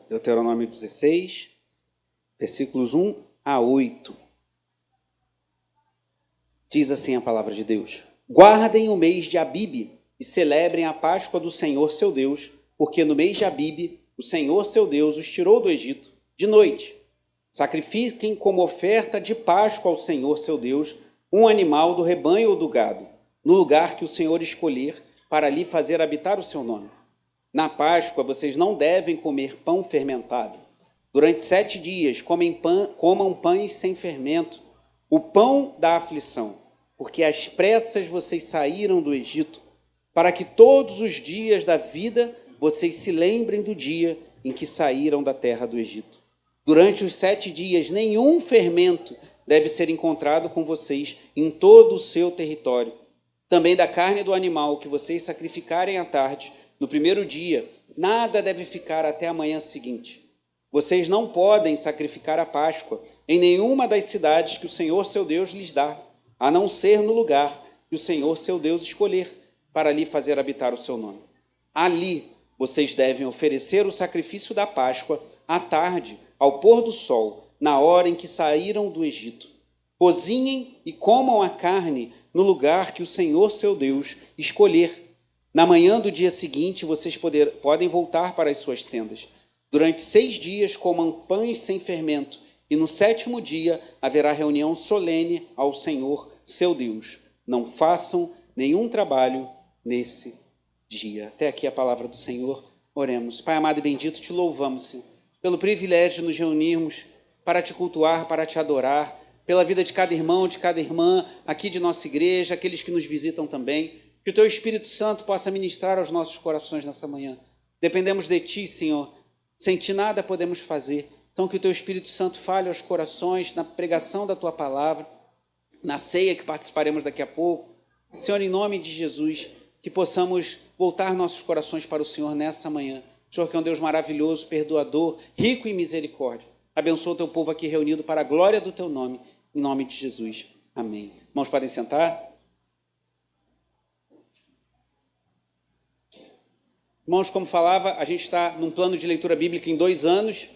Deuteronômio 16, versículos 1 a 8. Diz assim a palavra de Deus: Guardem o mês de Abibe e celebrem a Páscoa do Senhor seu Deus, porque no mês de Abibe o Senhor seu Deus os tirou do Egito de noite. Sacrifiquem como oferta de Páscoa ao Senhor seu Deus um animal do rebanho ou do gado, no lugar que o Senhor escolher para ali fazer habitar o seu nome. Na Páscoa vocês não devem comer pão fermentado. Durante 7 dias comam pães sem fermento, o pão da aflição, porque às pressas vocês saíram do Egito, para que todos os dias da vida vocês se lembrem do dia em que saíram da terra do Egito. Durante os 7 dias, nenhum fermento deve ser encontrado com vocês em todo o seu território. Também da carne do animal que vocês sacrificarem à tarde, no primeiro dia, nada deve ficar até a manhã seguinte. Vocês não podem sacrificar a Páscoa em nenhuma das cidades que o Senhor seu Deus lhes dá, a não ser no lugar que o Senhor seu Deus escolher para ali fazer habitar o seu nome. Ali vocês devem oferecer o sacrifício da Páscoa à tarde, ao pôr do sol, na hora em que saíram do Egito. Cozinhem e comam a carne no lugar que o Senhor seu Deus escolher. Na manhã do dia seguinte, vocês podem voltar para as suas tendas. Durante 6 dias comam pães sem fermento, e no 7º dia haverá reunião solene ao Senhor seu Deus. Não façam nenhum trabalho nesse dia. Até aqui a palavra do Senhor. Oremos. Pai amado e bendito, te louvamos, Senhor, pelo privilégio de nos reunirmos para te cultuar, para te adorar, pela vida de cada irmão, de cada irmã, aqui de nossa igreja, aqueles que nos visitam também. Que o teu Espírito Santo possa ministrar aos nossos corações nessa manhã. Dependemos de ti, Senhor. Sem ti nada podemos fazer. Então que o teu Espírito Santo fale aos corações na pregação da tua palavra, na ceia que participaremos daqui a pouco. Senhor, em nome de Jesus, que possamos voltar nossos corações para o Senhor nessa manhã. O Senhor que é um Deus maravilhoso, perdoador, rico em misericórdia. Abençoa o teu povo aqui reunido para a glória do teu nome, em nome de Jesus. Amém. Irmãos, podem sentar. Irmãos, como falava, a gente está num plano de leitura bíblica em 2 anos.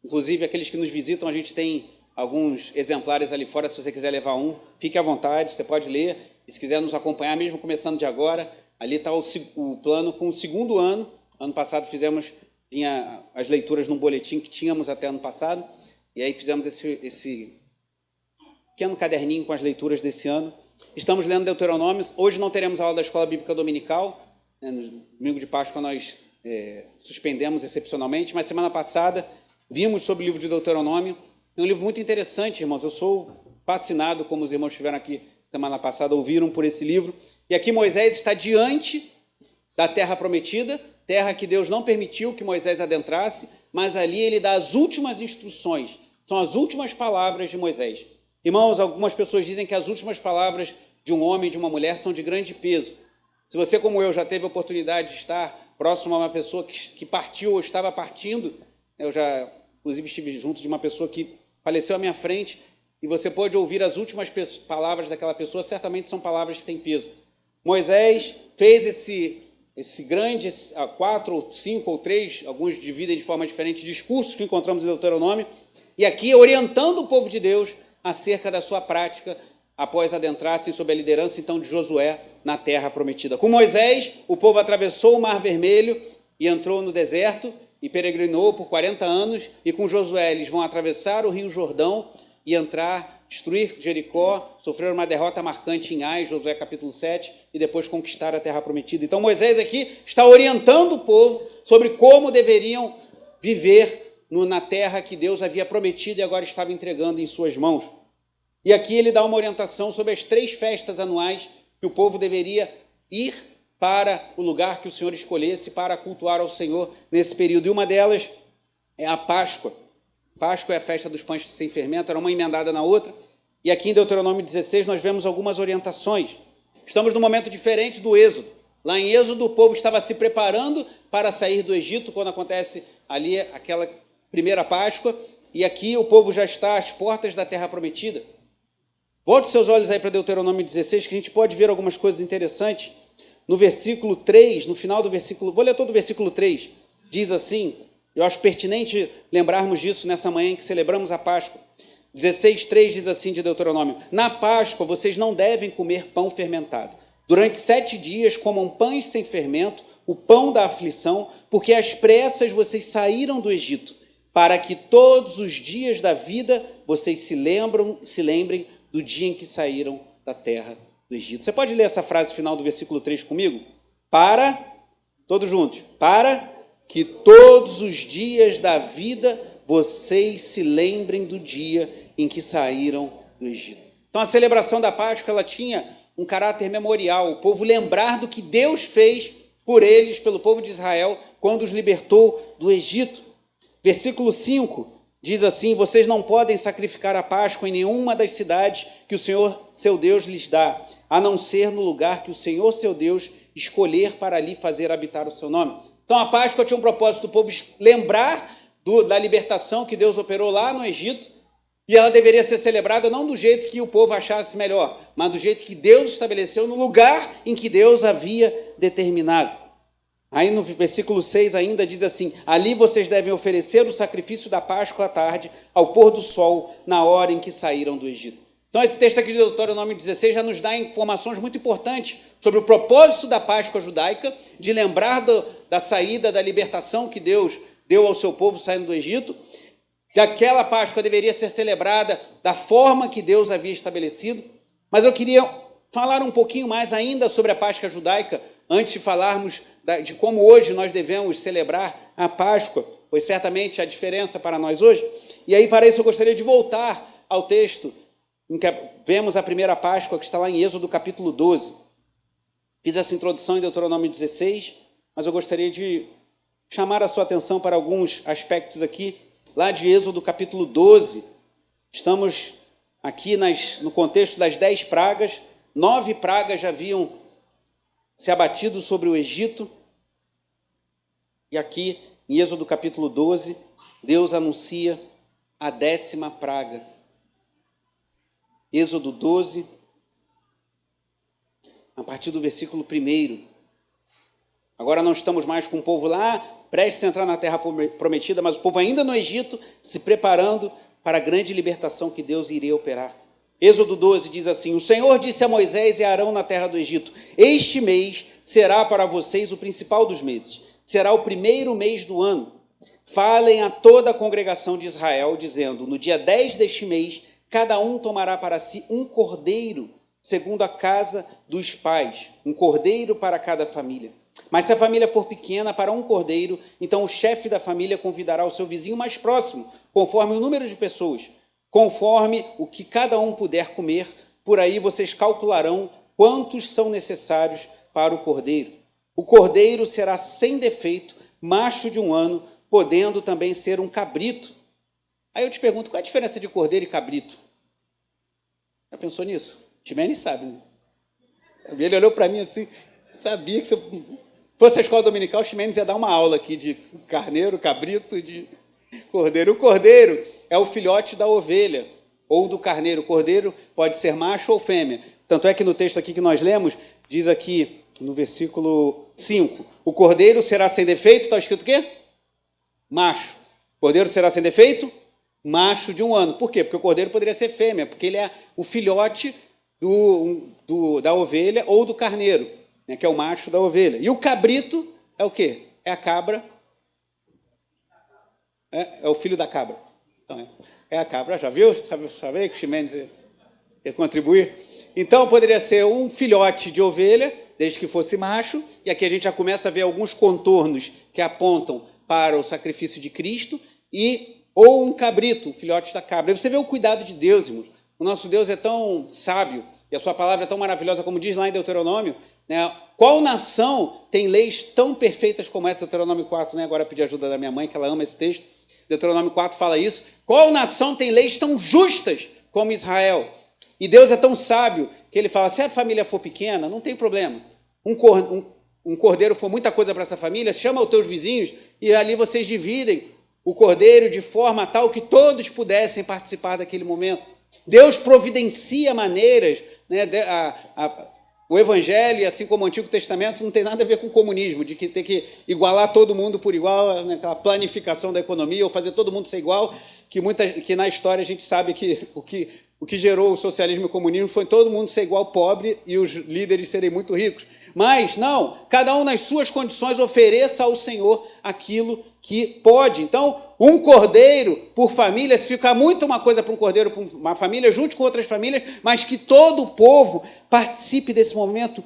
Inclusive, aqueles que nos visitam, a gente tem alguns exemplares ali fora, se você quiser levar um, fique à vontade, você pode ler. E se quiser nos acompanhar, mesmo começando de agora, ali está o plano com o 2º ano. Ano passado tinha as leituras num boletim que tínhamos até ano passado, e aí fizemos esse pequeno caderninho com as leituras desse ano. Estamos lendo Deuteronômio. Hoje não teremos aula da Escola Bíblica Dominical, né? No domingo de Páscoa nós suspendemos excepcionalmente, mas semana passada vimos sobre o livro de Deuteronômio. É um livro muito interessante, irmãos. Eu sou fascinado, como os irmãos que estiveram aqui semana passada ouviram, por esse livro. E aqui Moisés está diante da terra prometida, terra que Deus não permitiu que Moisés adentrasse, mas ali ele dá as últimas instruções, são as últimas palavras de Moisés. Irmãos, algumas pessoas dizem que as últimas palavras de um homem e de uma mulher são de grande peso. Se você, como eu, já teve a oportunidade de estar próximo a uma pessoa que partiu ou estava partindo, eu já, inclusive, estive junto de uma pessoa que faleceu à minha frente, e você pode ouvir as últimas palavras daquela pessoa, certamente são palavras que têm peso. Moisés fez esse grande, 4 ou 5 ou 3, alguns dividem de forma diferente, discursos que encontramos em Deuteronômio, e aqui orientando o povo de Deus acerca da sua prática, após adentrassem sob a liderança, então, de Josué na terra prometida. Com Moisés, o povo atravessou o Mar Vermelho e entrou no deserto e peregrinou por 40 anos, e com Josué eles vão atravessar o Rio Jordão e entrar, destruir Jericó, sofrer uma derrota marcante em Ai, Josué capítulo 7, e depois conquistar a terra prometida. Então Moisés aqui está orientando o povo sobre como deveriam viver na terra que Deus havia prometido e agora estava entregando em suas mãos. E aqui ele dá uma orientação sobre as 3 festas anuais que o povo deveria ir para o lugar que o Senhor escolhesse para cultuar ao Senhor nesse período. E uma delas é a Páscoa. Páscoa é a festa dos pães sem fermento, era uma emendada na outra. E aqui em Deuteronômio 16 nós vemos algumas orientações. Estamos num momento diferente do Êxodo. Lá em Êxodo o povo estava se preparando para sair do Egito, quando acontece ali aquela primeira Páscoa. E aqui o povo já está às portas da terra prometida. Volte seus olhos aí para Deuteronômio 16, que a gente pode ver algumas coisas interessantes. No versículo 3, no final do versículo, vou ler todo o versículo 3, diz assim: Eu acho pertinente lembrarmos disso nessa manhã em que celebramos a Páscoa. 16:3 diz assim de Deuteronômio: na Páscoa vocês não devem comer pão fermentado. Durante 7 dias comam pães sem fermento, o pão da aflição, porque às pressas vocês saíram do Egito, para que todos os dias da vida vocês se lembrem do dia em que saíram da terra do Egito. Você pode ler essa frase final do versículo 3 comigo? Todos juntos, para que todos os dias da vida vocês se lembrem do dia em que saíram do Egito. Então a celebração da Páscoa, ela tinha um caráter memorial, o povo lembrar do que Deus fez por eles, pelo povo de Israel, quando os libertou do Egito. Versículo 5 diz assim: vocês não podem sacrificar a Páscoa em nenhuma das cidades que o Senhor, seu Deus, lhes dá, a não ser no lugar que o Senhor, seu Deus, escolher para ali fazer habitar o seu nome. Então a Páscoa tinha um propósito, o povo lembrar da libertação que Deus operou lá no Egito, e ela deveria ser celebrada não do jeito que o povo achasse melhor, mas do jeito que Deus estabeleceu, no lugar em que Deus havia determinado. Aí no versículo 6 ainda diz assim: ali vocês devem oferecer o sacrifício da Páscoa à tarde, ao pôr do sol, na hora em que saíram do Egito. Então esse texto aqui de Deuteronômio 16 já nos dá informações muito importantes sobre o propósito da Páscoa judaica, de lembrar da saída, da libertação que Deus deu ao seu povo saindo do Egito, que aquela Páscoa deveria ser celebrada da forma que Deus havia estabelecido. Mas eu queria falar um pouquinho mais ainda sobre a Páscoa judaica, antes de falarmos de como hoje nós devemos celebrar a Páscoa, pois certamente há diferença para nós hoje. E aí, para isso, eu gostaria de voltar ao texto em que vemos a primeira Páscoa, que está lá em Êxodo capítulo 12. Fiz essa introdução em Deuteronômio 16, mas eu gostaria de chamar a sua atenção para alguns aspectos aqui, lá de Êxodo capítulo 12. Estamos aqui no contexto das 10 pragas. 9 pragas já haviam se abatido sobre o Egito. E aqui, em Êxodo capítulo 12, Deus anuncia a 10ª praga. Êxodo 12, a partir do versículo 1. Agora não estamos mais com o povo lá, prestes a entrar na terra prometida, mas o povo ainda no Egito, se preparando para a grande libertação que Deus iria operar. Êxodo 12 diz assim: o Senhor disse a Moisés e a Arão na terra do Egito: este mês será para vocês o principal dos meses, será o primeiro mês do ano. Falem a toda a congregação de Israel, dizendo: no dia 10 deste mês, cada um tomará para si um cordeiro, segundo a casa dos pais, um cordeiro para cada família. Mas se a família for pequena, para um cordeiro, então o chefe da família convidará o seu vizinho mais próximo, conforme o número de pessoas, conforme o que cada um puder comer. Por aí vocês calcularão quantos são necessários para o cordeiro. O cordeiro será sem defeito, macho de 1 ano, podendo também ser um cabrito. Aí eu te pergunto, qual é a diferença de cordeiro e cabrito? Já pensou nisso? Ximenes sabe, né? Ele olhou para mim assim, sabia que se eu fosse a escola dominical, o Ximenes ia dar uma aula aqui de carneiro, cabrito e de cordeiro. O cordeiro é o filhote da ovelha ou do carneiro. O cordeiro pode ser macho ou fêmea. Tanto é que no texto aqui que nós lemos, diz aqui no versículo 5, o cordeiro será sem defeito, está escrito o quê? Macho. O cordeiro será sem defeito? Macho de 1 ano. Por quê? Porque o cordeiro poderia ser fêmea, porque ele é o filhote da ovelha ou do carneiro, né, que é o macho da ovelha. E o cabrito é o quê? É a cabra. É o filho da cabra. Então, é a cabra, já viu? Sabe que o Ximenes ia contribuir? Então, poderia ser um filhote de ovelha, desde que fosse macho, e aqui a gente já começa a ver alguns contornos que apontam para o sacrifício de Cristo, ou um cabrito, o filhote da cabra. E você vê o cuidado de Deus, irmãos. O nosso Deus é tão sábio, e a sua palavra é tão maravilhosa, como diz lá em Deuteronômio, né? Qual nação tem leis tão perfeitas como essa? Deuteronômio 4, né? Agora eu pedi ajuda da minha mãe, que ela ama esse texto. Deuteronômio 4 fala isso. Qual nação tem leis tão justas como Israel? E Deus é tão sábio que ele fala, se a família for pequena, não tem problema. Um cordeiro for muita coisa para essa família, chama os teus vizinhos e ali vocês dividem o cordeiro de forma tal que todos pudessem participar daquele momento. Deus providencia maneiras, né, O Evangelho, assim como o Antigo Testamento, não tem nada a ver com o comunismo, de que tem que igualar todo mundo por igual, né, aquela planificação da economia, ou fazer todo mundo ser igual, que na história a gente sabe que o que gerou o socialismo e o comunismo foi todo mundo ser igual pobre e os líderes serem muito ricos. Mas, não, cada um nas suas condições ofereça ao Senhor aquilo que pode. Então, um cordeiro por família, se ficar muito uma coisa para um cordeiro, para uma família, junte com outras famílias, mas que todo o povo participe desse momento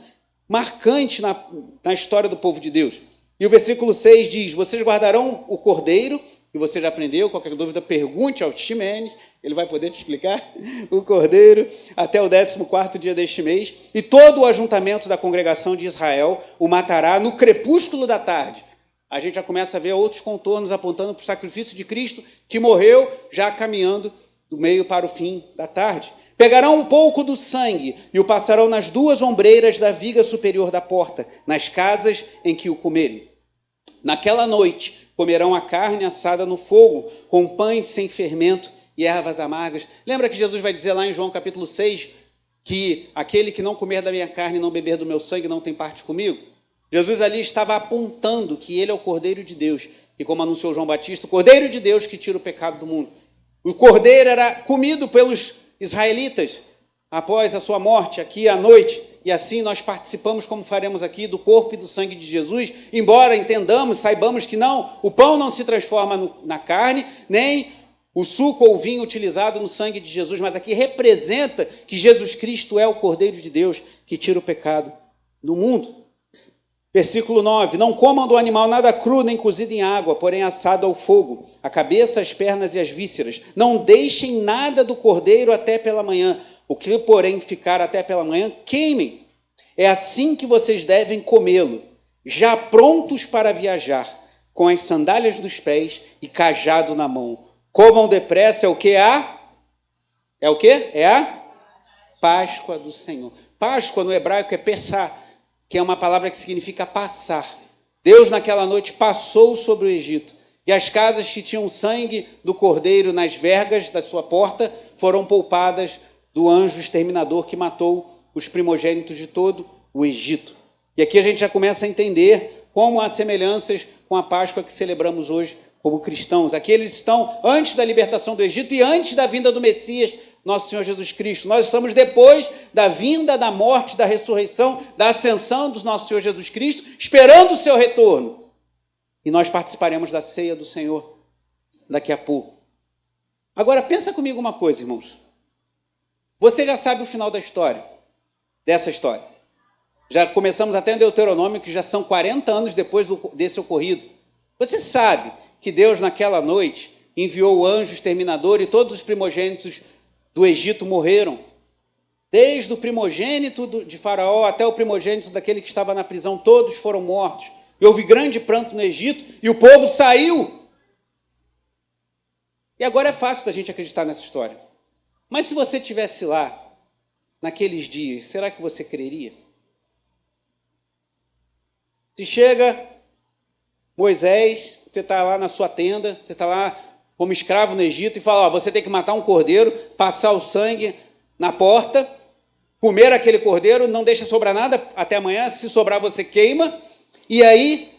marcante na história do povo de Deus. E o versículo 6 diz, vocês guardarão o cordeiro, que você já aprendeu, qualquer dúvida, pergunte ao Ximenes, ele vai poder te explicar, o cordeiro, até o 14º dia deste mês, e todo o ajuntamento da congregação de Israel o matará no crepúsculo da tarde. A gente já começa a ver outros contornos apontando para o sacrifício de Cristo, que morreu já caminhando do meio para o fim da tarde. Pegarão um pouco do sangue e o passarão nas duas ombreiras da viga superior da porta, nas casas em que o comerem. Naquela noite comerão a carne assada no fogo, com pães sem fermento e ervas amargas. Lembra que Jesus vai dizer lá em João capítulo 6, que aquele que não comer da minha carne e não beber do meu sangue não tem parte comigo? Jesus ali estava apontando que ele é o Cordeiro de Deus, e como anunciou João Batista, o Cordeiro de Deus que tira o pecado do mundo. O cordeiro era comido pelos israelitas após a sua morte, aqui à noite, e assim nós participamos, como faremos aqui, do corpo e do sangue de Jesus, embora entendamos, saibamos que não, o pão não se transforma na carne, nem o suco ou o vinho utilizado no sangue de Jesus, mas aqui representa que Jesus Cristo é o Cordeiro de Deus que tira o pecado do mundo. Versículo 9, não comam do animal nada cru, nem cozido em água, porém assado ao fogo, a cabeça, as pernas e as vísceras. Não deixem nada do cordeiro até pela manhã, o que, porém, ficar até pela manhã, queimem. É assim que vocês devem comê-lo, já prontos para viajar, com as sandálias dos pés e cajado na mão. Comam depressa, é o que? É o quê? É a Páscoa do Senhor. Páscoa no hebraico é Pessah, que é uma palavra que significa passar. Deus naquela noite passou sobre o Egito, e as casas que tinham sangue do cordeiro nas vergas da sua porta foram poupadas do anjo exterminador que matou os primogênitos de todo o Egito. E aqui a gente já começa a entender como há semelhanças com a Páscoa que celebramos hoje como cristãos. Aqui eles estão antes da libertação do Egito e antes da vinda do Messias, nosso Senhor Jesus Cristo. Nós estamos depois da vinda, da morte, da ressurreição, da ascensão do nosso Senhor Jesus Cristo, esperando o seu retorno. E nós participaremos da ceia do Senhor daqui a pouco. Agora, pensa comigo uma coisa, irmãos. Você já sabe o final da história, dessa história. Já começamos até em Deuteronômio, que já são 40 anos depois desse ocorrido. Você sabe que Deus, naquela noite, enviou o anjo exterminador e todos os primogênitos do Egito morreram, desde o primogênito de Faraó até o primogênito daquele que estava na prisão, todos foram mortos. E houve grande pranto no Egito e o povo saiu. E agora é fácil da gente acreditar nessa história. Mas se você estivesse lá, naqueles dias, será que você creria? Se chega Moisés, você está lá na sua tenda, você está lá como escravo no Egito, e fala, você tem que matar um cordeiro, passar o sangue na porta, comer aquele cordeiro, não deixa sobrar nada até amanhã, se sobrar você queima, e aí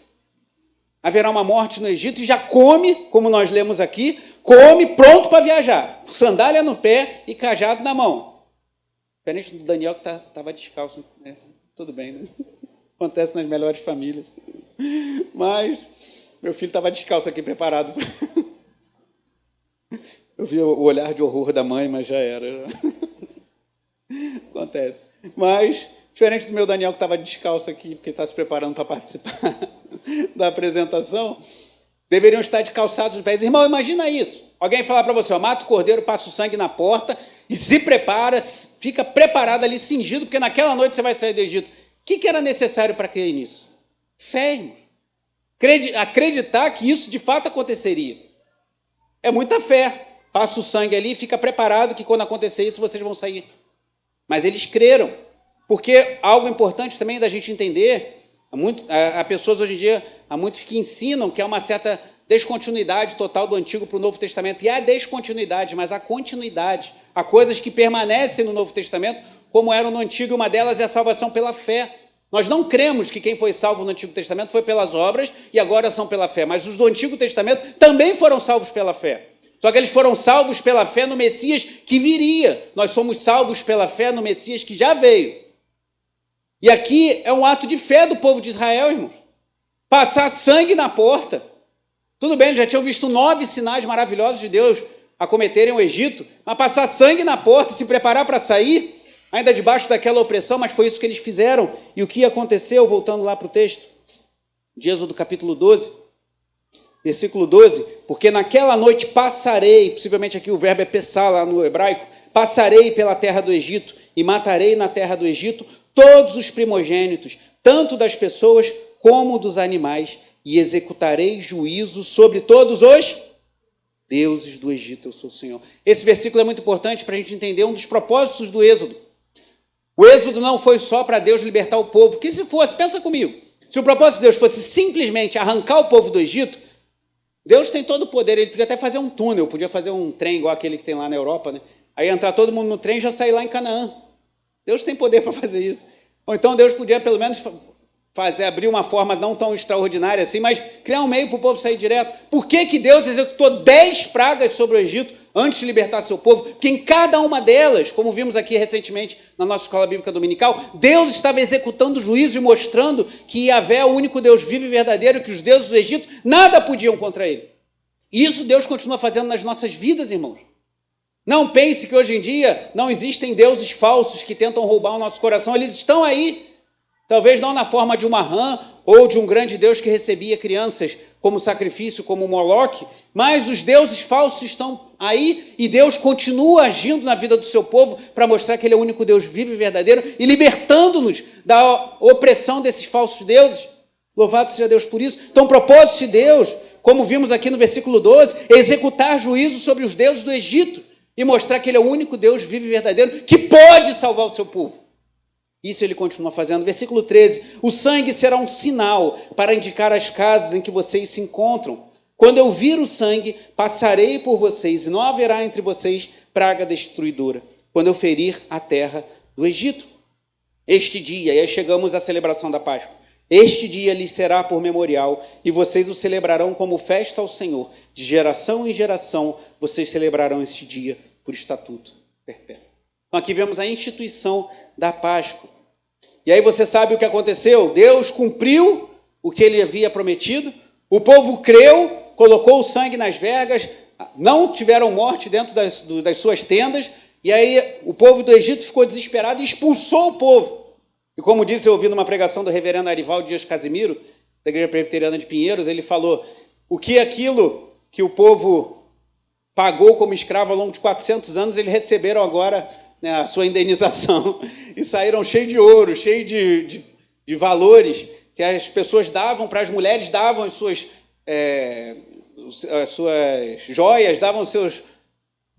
haverá uma morte no Egito, e já come, como nós lemos aqui, come pronto para viajar, sandália no pé e cajado na mão. Diferente do Daniel que estava descalço, né? Tudo bem, né? Acontece nas melhores famílias. Mas meu filho estava descalço aqui, preparado para... Eu vi o olhar de horror da mãe, mas já era. Acontece. Mas, diferente do meu Daniel, que estava descalço aqui, porque está se preparando para participar da apresentação, deveriam estar de calçados os pés. Irmão, imagina isso. Alguém falar para você, mata o cordeiro, passa o sangue na porta e se prepara, fica preparado ali, cingido, porque naquela noite você vai sair do Egito. O que era necessário para crer nisso? Fé, irmão. Acreditar que isso de fato aconteceria. É muita fé. Passa o sangue ali e fica preparado que quando acontecer isso, vocês vão sair. Mas eles creram. Porque algo importante também da gente entender, há pessoas hoje em dia, há muitos que ensinam que há uma certa descontinuidade total do Antigo para o Novo Testamento. E há descontinuidade, mas há continuidade. Há coisas que permanecem no Novo Testamento, como eram no Antigo, e uma delas é a salvação pela fé. Nós não cremos que quem foi salvo no Antigo Testamento foi pelas obras e agora são pela fé, mas os do Antigo Testamento também foram salvos pela fé. Só que eles foram salvos pela fé no Messias que viria. Nós somos salvos pela fé no Messias que já veio. E aqui é um ato de fé do povo de Israel, irmãos. Passar sangue na porta. Tudo bem, eles já tinham visto 9 sinais maravilhosos de Deus acometerem o Egito, mas passar sangue na porta, se preparar para sair, ainda debaixo daquela opressão, mas foi isso que eles fizeram. E o que aconteceu, voltando lá para o texto, de Êxodo capítulo 12, versículo 12, porque naquela noite passarei, possivelmente aqui o verbo é pessar lá no hebraico, passarei pela terra do Egito e matarei na terra do Egito todos os primogênitos, tanto das pessoas como dos animais, e executarei juízo sobre todos os deuses do Egito, eu sou o Senhor. Esse versículo é muito importante para a gente entender um dos propósitos do Êxodo. O Êxodo não foi só para Deus libertar o povo, porque se fosse, pensa comigo, se o propósito de Deus fosse simplesmente arrancar o povo do Egito, Deus tem todo o poder, ele podia até fazer um túnel, podia fazer um trem igual aquele que tem lá na Europa, né? Aí entrar todo mundo no trem e já sair lá em Canaã. Deus tem poder para fazer isso. Ou então Deus podia pelo menos abrir uma forma não tão extraordinária assim, mas criar um meio para o povo sair direto. Por que Deus executou 10 pragas sobre o Egito antes de libertar seu povo? Porque em cada uma delas, como vimos aqui recentemente na nossa escola bíblica dominical, Deus estava executando juízo e mostrando que Yahvé é o único Deus vivo e verdadeiro, que os deuses do Egito nada podiam contra ele. E isso Deus continua fazendo nas nossas vidas, irmãos. Não pense que hoje em dia não existem deuses falsos que tentam roubar o nosso coração. Eles estão aí. Talvez não na forma de uma rã ou de um grande deus que recebia crianças como sacrifício, como Moloque, mas os deuses falsos estão aí e Deus continua agindo na vida do seu povo para mostrar que Ele é o único Deus vivo e verdadeiro e libertando-nos da opressão desses falsos deuses. Louvado seja Deus por isso. Então, o propósito de Deus, como vimos aqui no versículo 12, é executar juízo sobre os deuses do Egito e mostrar que Ele é o único Deus vivo e verdadeiro que pode salvar o seu povo. Isso ele continua fazendo. Versículo 13, o sangue será um sinal para indicar as casas em que vocês se encontram. Quando eu vir o sangue, passarei por vocês e não haverá entre vocês praga destruidora, quando eu ferir a terra do Egito. Este dia, e aí chegamos à celebração da Páscoa, este dia lhes será por memorial e vocês o celebrarão como festa ao Senhor. De geração em geração, vocês celebrarão este dia por estatuto perpétuo. Então, aqui vemos a instituição da Páscoa. E aí você sabe o que aconteceu? Deus cumpriu o que ele havia prometido, o povo creu, colocou o sangue nas vergas, não tiveram morte dentro das suas tendas, e aí o povo do Egito ficou desesperado e expulsou o povo. E como disse, eu ouvi numa pregação do reverendo Arivaldo Dias Casimiro, da Igreja Presbiteriana de Pinheiros, ele falou, o que aquilo que o povo pagou como escravo ao longo de 400 anos, eles receberam agora, né, a sua indenização, e saíram cheios de ouro, cheios de valores que as pessoas davam para as mulheres, davam as suas joias, davam os seus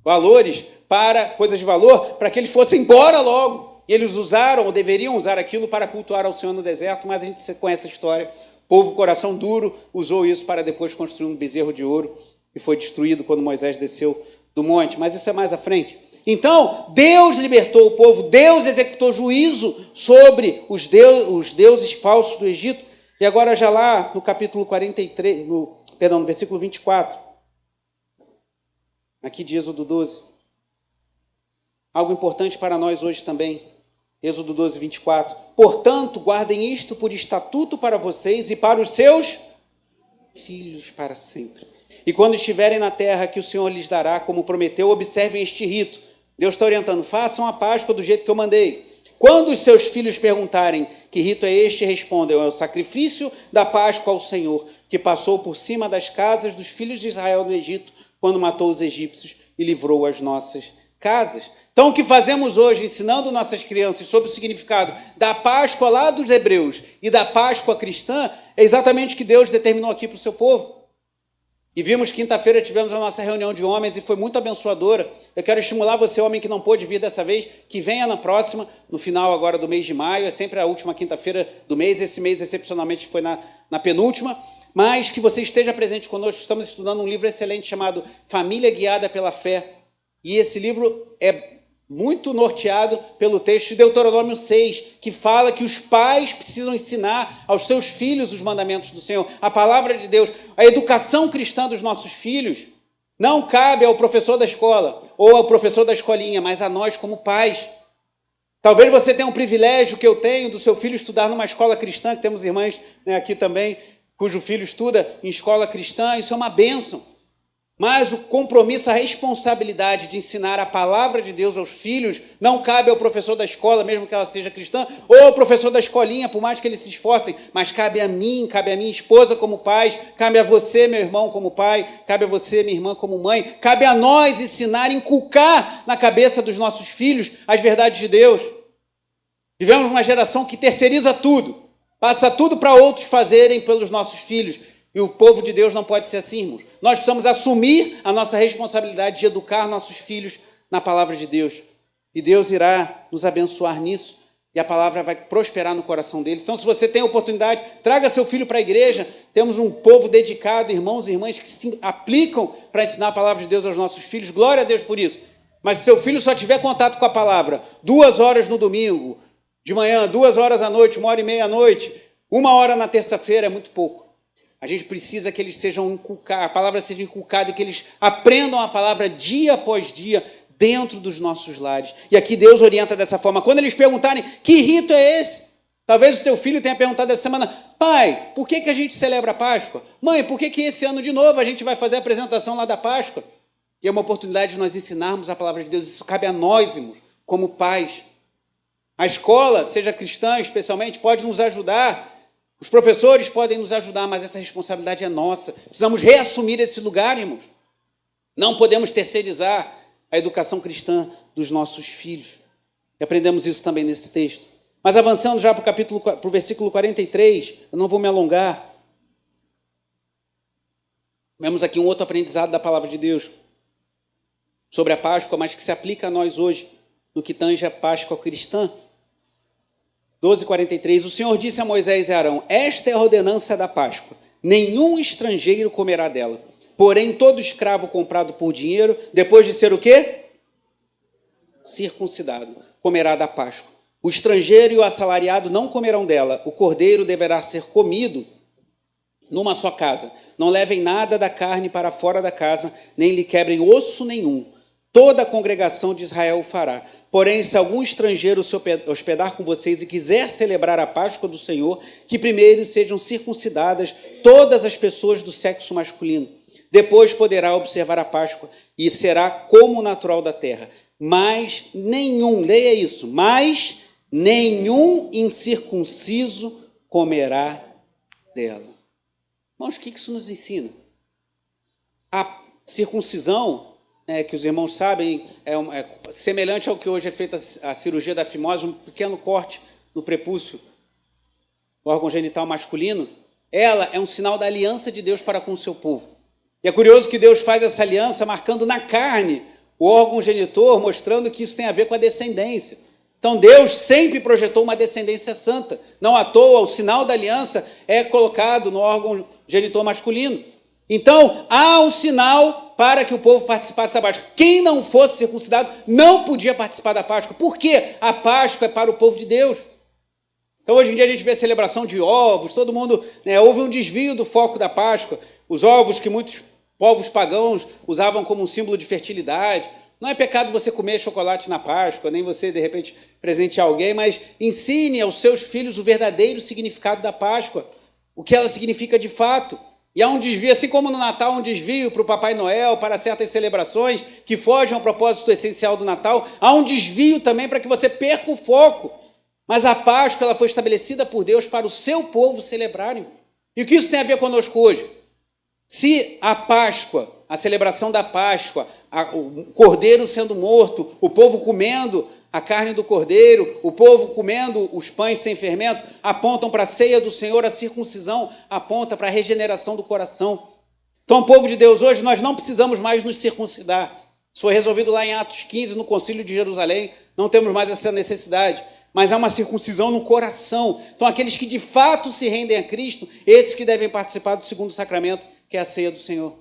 valores para coisas de valor, para que eles fossem embora logo. E eles usaram, ou deveriam usar aquilo para cultuar ao Senhor no deserto, mas a gente conhece a história. O povo, coração duro, usou isso para depois construir um bezerro de ouro, que foi destruído quando Moisés desceu do monte. Mas isso é mais à frente. Então, Deus libertou o povo, Deus executou juízo sobre os deuses falsos do Egito. E agora já lá no capítulo 43, no versículo 24, aqui de Êxodo 12, algo importante para nós hoje também, Êxodo 12, 24. Portanto, guardem isto por estatuto para vocês e para os seus filhos para sempre. E quando estiverem na terra que o Senhor lhes dará, como prometeu, observem este rito. Deus está orientando, façam a Páscoa do jeito que eu mandei. Quando os seus filhos perguntarem que rito é este, respondam, é o sacrifício da Páscoa ao Senhor, que passou por cima das casas dos filhos de Israel no Egito, quando matou os egípcios e livrou as nossas casas. Então, o que fazemos hoje, ensinando nossas crianças sobre o significado da Páscoa lá dos hebreus e da Páscoa cristã, é exatamente o que Deus determinou aqui para o seu povo. E vimos, quinta-feira, tivemos a nossa reunião de homens e foi muito abençoadora. Eu quero estimular você, homem que não pôde vir dessa vez, que venha na próxima, no final agora do mês de maio, é sempre a última quinta-feira do mês, esse mês excepcionalmente foi na penúltima, mas que você esteja presente conosco. Estamos estudando um livro excelente chamado Família Guiada pela Fé. E esse livro é muito norteado pelo texto de Deuteronômio 6, que fala que os pais precisam ensinar aos seus filhos os mandamentos do Senhor, a palavra de Deus, a educação cristã dos nossos filhos. Não cabe ao professor da escola ou ao professor da escolinha, mas a nós como pais. Talvez você tenha um privilégio que eu tenho do seu filho estudar numa escola cristã, que temos irmãs, né, aqui também, cujo filho estuda em escola cristã, isso é uma bênção. Mas o compromisso, a responsabilidade de ensinar a palavra de Deus aos filhos não cabe ao professor da escola, mesmo que ela seja cristã, ou ao professor da escolinha, por mais que eles se esforcem, mas cabe a mim, cabe a minha esposa como pai, cabe a você, meu irmão, como pai, cabe a você, minha irmã, como mãe, cabe a nós ensinar, inculcar na cabeça dos nossos filhos as verdades de Deus. Vivemos uma geração que terceiriza tudo, passa tudo para outros fazerem pelos nossos filhos. E o povo de Deus não pode ser assim, irmãos. Nós precisamos assumir a nossa responsabilidade de educar nossos filhos na palavra de Deus. E Deus irá nos abençoar nisso. E a palavra vai prosperar no coração deles. Então, se você tem a oportunidade, traga seu filho para a igreja. Temos um povo dedicado, irmãos e irmãs, que se aplicam para ensinar a palavra de Deus aos nossos filhos. Glória a Deus por isso. Mas se seu filho só tiver contato com a palavra 2 horas no domingo, de manhã, 2 horas à noite, 1h30 à noite, 1 hora na terça-feira, é muito pouco. A gente precisa que eles sejam inculcados, a palavra seja inculcada e que eles aprendam a palavra dia após dia dentro dos nossos lares. E aqui Deus orienta dessa forma. Quando eles perguntarem, que rito é esse? Talvez o teu filho tenha perguntado essa semana, pai, por que a gente celebra a Páscoa? Mãe, por que esse ano de novo a gente vai fazer a apresentação lá da Páscoa? E é uma oportunidade de nós ensinarmos a palavra de Deus. Isso cabe a nós, irmãos, como pais. A escola, seja cristã especialmente, pode nos ajudar. Os professores podem nos ajudar, mas essa responsabilidade é nossa. Precisamos reassumir esse lugar, irmãos. Não podemos terceirizar a educação cristã dos nossos filhos. E aprendemos isso também nesse texto. Mas avançando já para o versículo 43, eu não vou me alongar. Vemos aqui um outro aprendizado da palavra de Deus sobre a Páscoa, mas que se aplica a nós hoje, no que tange a Páscoa cristã. 12:43, o Senhor disse a Moisés e a Arão, esta é a ordenança da Páscoa, nenhum estrangeiro comerá dela, porém todo escravo comprado por dinheiro, depois de ser o quê? Circuncidado, comerá da Páscoa. O estrangeiro e o assalariado não comerão dela, o cordeiro deverá ser comido numa só casa. Não levem nada da carne para fora da casa, nem lhe quebrem osso nenhum. Toda a congregação de Israel o fará. Porém, se algum estrangeiro se hospedar com vocês e quiser celebrar a Páscoa do Senhor, que primeiro sejam circuncidadas todas as pessoas do sexo masculino. Depois poderá observar a Páscoa e será como o natural da terra. Mas nenhum, leia isso, mas nenhum incircunciso comerá dela. Irmãos, o que isso nos ensina? A circuncisão, que os irmãos sabem, é semelhante ao que hoje é feita a cirurgia da fimose, um pequeno corte no prepúcio, o órgão genital masculino. Ela é um sinal da aliança de Deus para com o seu povo. E é curioso que Deus faz essa aliança marcando na carne o órgão genitor, mostrando que isso tem a ver com a descendência. Então Deus sempre projetou uma descendência santa. Não à toa, o sinal da aliança é colocado no órgão genitor masculino. Então, há um sinal para que o povo participasse da Páscoa. Quem não fosse circuncidado não podia participar da Páscoa. Por quê? A Páscoa é para o povo de Deus. Então, hoje em dia, a gente vê a celebração de ovos, todo mundo, houve um desvio do foco da Páscoa. Os ovos que muitos povos pagãos usavam como um símbolo de fertilidade. Não é pecado você comer chocolate na Páscoa, nem você, de repente, presentear alguém, mas ensine aos seus filhos o verdadeiro significado da Páscoa, o que ela significa de fato. E há um desvio, assim como no Natal, um desvio para o Papai Noel, para certas celebrações que fogem ao propósito essencial do Natal, há um desvio também para que você perca o foco. Mas a Páscoa ela foi estabelecida por Deus para o seu povo celebrarem. E o que isso tem a ver conosco hoje? Se a Páscoa, a celebração da Páscoa, o cordeiro sendo morto, o povo comendo a carne do cordeiro, o povo comendo os pães sem fermento, apontam para a ceia do Senhor, a circuncisão aponta para a regeneração do coração. Então, povo de Deus, hoje nós não precisamos mais nos circuncidar. Isso foi resolvido lá em Atos 15, no Concílio de Jerusalém, não temos mais essa necessidade. Mas há uma circuncisão no coração. Então, aqueles que de fato se rendem a Cristo, esses que devem participar do segundo sacramento, que é a ceia do Senhor.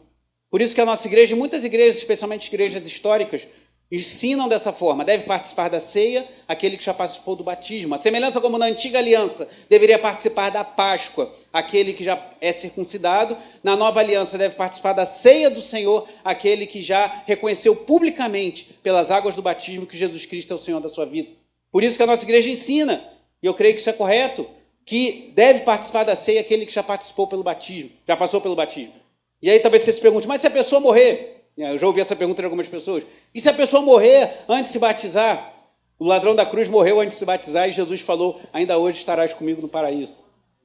Por isso que a nossa igreja, muitas igrejas, especialmente igrejas históricas, ensinam dessa forma: deve participar da ceia aquele que já participou do batismo. A semelhança como na antiga aliança deveria participar da Páscoa aquele que já é circuncidado, na nova aliança deve participar da ceia do Senhor aquele que já reconheceu publicamente pelas águas do batismo que Jesus Cristo é o Senhor da sua vida. Por isso que a nossa igreja ensina, e eu creio que isso é correto, que deve participar da ceia aquele que já participou pelo batismo, já passou pelo batismo. E aí talvez você se pergunte: mas se a pessoa morrer? Eu já ouvi essa pergunta de algumas pessoas. E se a pessoa morrer antes de se batizar? O ladrão da cruz morreu antes de se batizar e Jesus falou: ainda hoje estarás comigo no paraíso.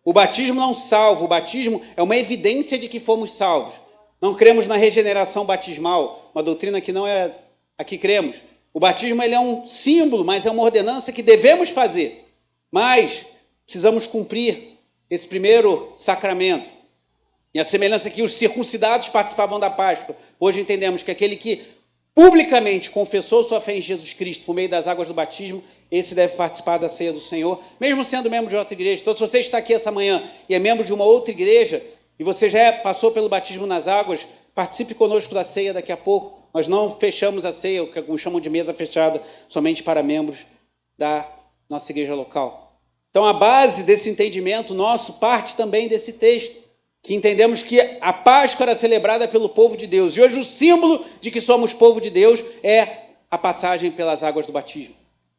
O batismo não salva, o batismo é uma evidência de que fomos salvos. Não cremos na regeneração batismal, uma doutrina que não é a que cremos. O batismo ele é um símbolo, mas é uma ordenança que devemos fazer. Mas precisamos cumprir esse primeiro sacramento. E a semelhança que os circuncidados participavam da Páscoa, hoje entendemos que aquele que publicamente confessou sua fé em Jesus Cristo por meio das águas do batismo, esse deve participar da ceia do Senhor, mesmo sendo membro de outra igreja. Então, se você está aqui essa manhã e é membro de uma outra igreja, e você já passou pelo batismo nas águas, participe conosco da ceia daqui a pouco. Nós não fechamos a ceia, o que alguns chamam de mesa fechada, somente para membros da nossa igreja local. Então, a base desse entendimento nosso parte também desse texto, que entendemos que a Páscoa era celebrada pelo povo de Deus. E hoje o símbolo de que somos povo de Deus é a passagem pelas águas do batismo.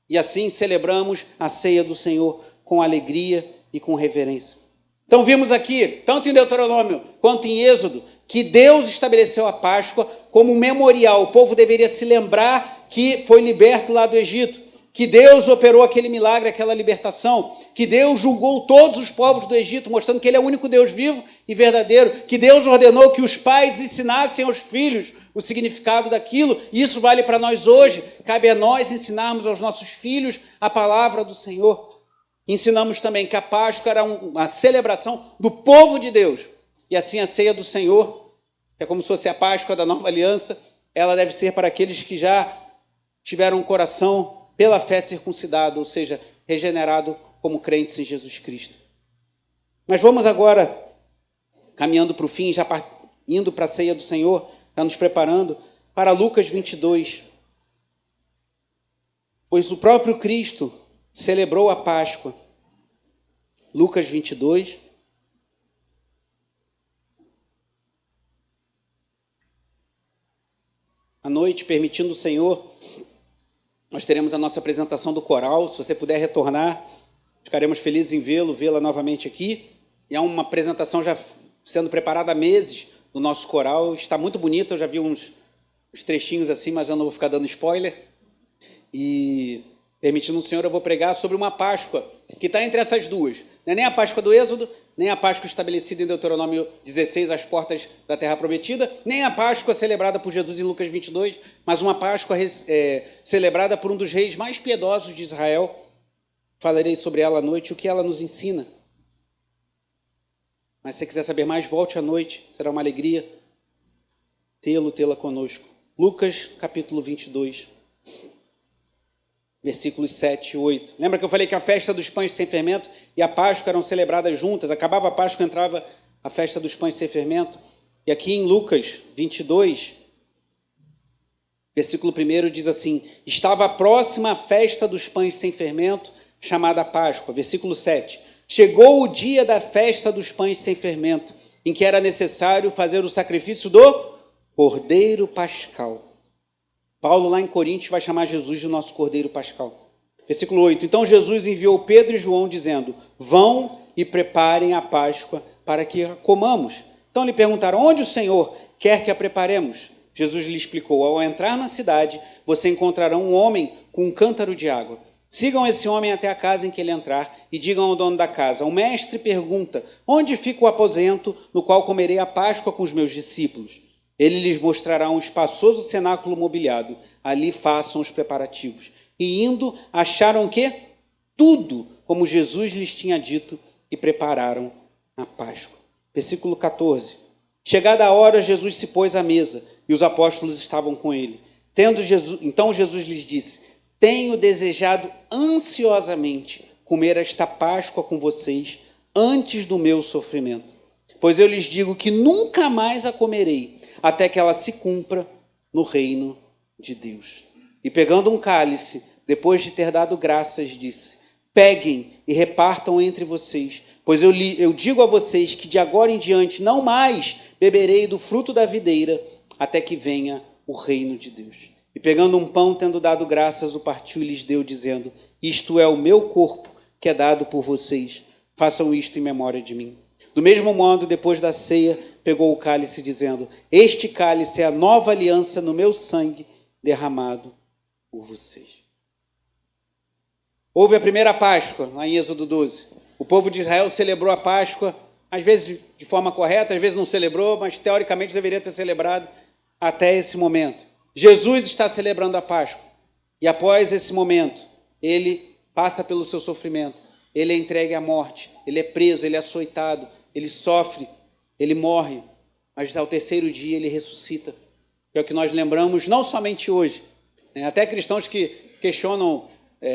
E assim celebramos a ceia do Senhor com alegria e com reverência. Então vimos aqui, tanto em Deuteronômio quanto em Êxodo, que Deus estabeleceu a Páscoa como um memorial. O povo deveria se lembrar que foi liberto lá do Egito, que Deus operou aquele milagre, aquela libertação, que Deus julgou todos os povos do Egito, mostrando que Ele é o único Deus vivo e verdadeiro, que Deus ordenou que os pais ensinassem aos filhos o significado daquilo, e isso vale para nós hoje. Cabe a nós ensinarmos aos nossos filhos a palavra do Senhor. Ensinamos também que a Páscoa era uma celebração do povo de Deus, e assim a ceia do Senhor, que é como se fosse a Páscoa da nova aliança, ela deve ser para aqueles que já tiveram um coração pela fé circuncidado, ou seja, regenerado como crentes em Jesus Cristo. Mas vamos agora, caminhando para o fim, já indo para a ceia do Senhor, já nos preparando, para Lucas 22. Pois o próprio Cristo celebrou a Páscoa. Lucas 22. À noite, permitindo o Senhor, nós teremos a nossa apresentação do coral. Se você puder retornar, ficaremos felizes em vê-la novamente aqui. E há uma apresentação já sendo preparada há meses do nosso coral. Está muito bonita, eu já vi uns trechinhos assim, mas já não vou ficar dando spoiler. E, permitindo o Senhor, eu vou pregar sobre uma Páscoa que está entre essas duas. Não é nem a Páscoa do Êxodo, nem a Páscoa estabelecida em Deuteronômio 16, às portas da Terra Prometida, nem a Páscoa celebrada por Jesus em Lucas 22, mas uma Páscoa celebrada por um dos reis mais piedosos de Israel. Falarei sobre ela à noite, o que ela nos ensina. Mas se você quiser saber mais, volte à noite, será uma alegria tê-la conosco. Lucas, capítulo 22, versículos 7 e 8. Lembra que eu falei que a festa dos pães sem fermento e a Páscoa eram celebradas juntas? Acabava a Páscoa, entrava a festa dos pães sem fermento. E aqui em Lucas 22, versículo 1 diz assim: estava próxima a festa dos pães sem fermento, chamada Páscoa. Versículo 7. Chegou o dia da festa dos pães sem fermento, em que era necessário fazer o sacrifício do Cordeiro Pascal. Paulo, lá em Coríntios, vai chamar Jesus de nosso Cordeiro Pascal. Versículo 8. Então Jesus enviou Pedro e João, dizendo: vão e preparem a Páscoa para que a comamos. Então lhe perguntaram: onde o Senhor quer que a preparemos? Jesus lhe explicou: ao entrar na cidade, você encontrará um homem com um cântaro de água. Sigam esse homem até a casa em que ele entrar e digam ao dono da casa: o mestre pergunta, onde fica o aposento no qual comerei a Páscoa com os meus discípulos? Ele lhes mostrará um espaçoso cenáculo mobiliado. Ali façam os preparativos. E indo, acharam que tudo como Jesus lhes tinha dito e prepararam a Páscoa. Versículo 14. Chegada a hora, Jesus se pôs à mesa e os apóstolos estavam com ele. Então Jesus lhes disse: tenho desejado ansiosamente comer esta Páscoa com vocês antes do meu sofrimento. Pois eu lhes digo que nunca mais a comerei, até que ela se cumpra no reino de Deus. E pegando um cálice, depois de ter dado graças, disse: peguem e repartam entre vocês, pois eu digo a vocês que de agora em diante não mais beberei do fruto da videira, até que venha o reino de Deus. E pegando um pão, tendo dado graças, o partiu e lhes deu, dizendo: isto é o meu corpo, que é dado por vocês. Façam isto em memória de mim. Do mesmo modo, depois da ceia, pegou o cálice, dizendo: este cálice é a nova aliança no meu sangue, derramado por vocês. Houve a primeira Páscoa, lá em Êxodo 12. O povo de Israel celebrou a Páscoa, às vezes de forma correta, às vezes não celebrou, mas teoricamente deveria ter celebrado até esse momento. Jesus está celebrando a Páscoa. E após esse momento, ele passa pelo seu sofrimento. Ele é entregue à morte, ele é preso, ele é açoitado, ele sofre, ele morre. Mas ao terceiro dia ele ressuscita. É o que nós lembramos não somente hoje. Até cristãos que questionam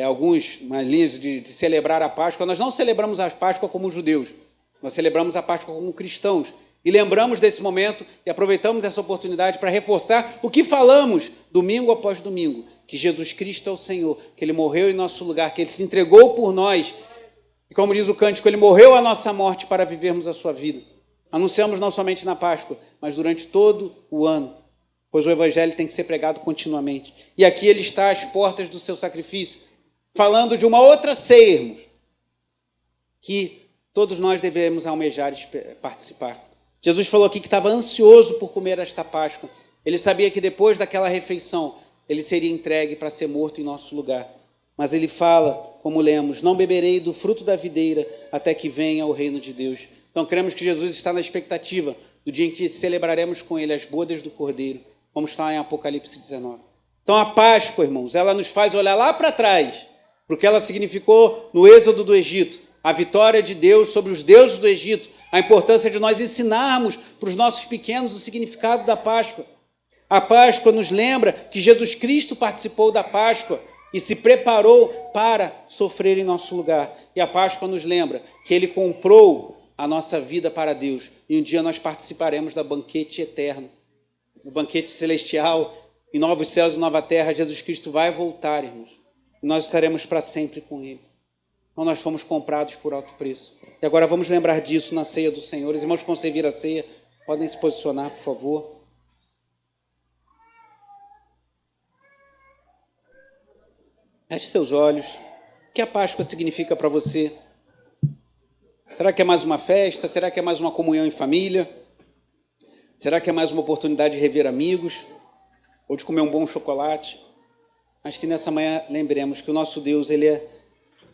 algumas linhas de celebrar a Páscoa. Nós não celebramos a Páscoa como judeus. Nós celebramos a Páscoa como cristãos. E lembramos desse momento e aproveitamos essa oportunidade para reforçar o que falamos domingo após domingo, que Jesus Cristo é o Senhor, que Ele morreu em nosso lugar, que Ele se entregou por nós. E como diz o cântico, Ele morreu a nossa morte para vivermos a sua vida. Anunciamos não somente na Páscoa, mas durante todo o ano, pois o Evangelho tem que ser pregado continuamente. E aqui Ele está às portas do seu sacrifício, falando de uma outra ceia, irmãos, que todos nós devemos almejar e participar. Jesus falou aqui que estava ansioso por comer esta Páscoa. Ele sabia que depois daquela refeição, ele seria entregue para ser morto em nosso lugar. Mas ele fala, como lemos: não beberei do fruto da videira até que venha o reino de Deus. Então, cremos que Jesus está na expectativa do dia em que celebraremos com ele as bodas do Cordeiro, como está em Apocalipse 19. Então, a Páscoa, irmãos, ela nos faz olhar lá para trás, porque ela significou no êxodo do Egito, a vitória de Deus sobre os deuses do Egito, a importância de nós ensinarmos para os nossos pequenos o significado da Páscoa. A Páscoa nos lembra que Jesus Cristo participou da Páscoa e se preparou para sofrer em nosso lugar. E a Páscoa nos lembra que Ele comprou a nossa vida para Deus. E um dia nós participaremos da banquete eterno, do banquete celestial, em novos céus e nova terra. Jesus Cristo vai voltar, irmãos. E nós estaremos para sempre com Ele. Então nós fomos comprados por alto preço. E agora vamos lembrar disso na ceia do Senhor. Os irmãos que vão servir a ceia, podem se posicionar, por favor. Feche seus olhos. O que a Páscoa significa para você? Será que é mais uma festa? Será que é mais uma comunhão em família? Será que é mais uma oportunidade de rever amigos? Ou de comer um bom chocolate? Mas que nessa manhã lembremos que o nosso Deus, Ele é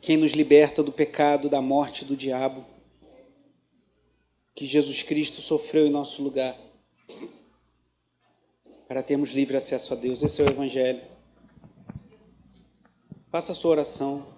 quem nos liberta do pecado, da morte, do diabo. Que Jesus Cristo sofreu em nosso lugar para termos livre acesso a Deus. Esse é o Evangelho. Faça a sua oração.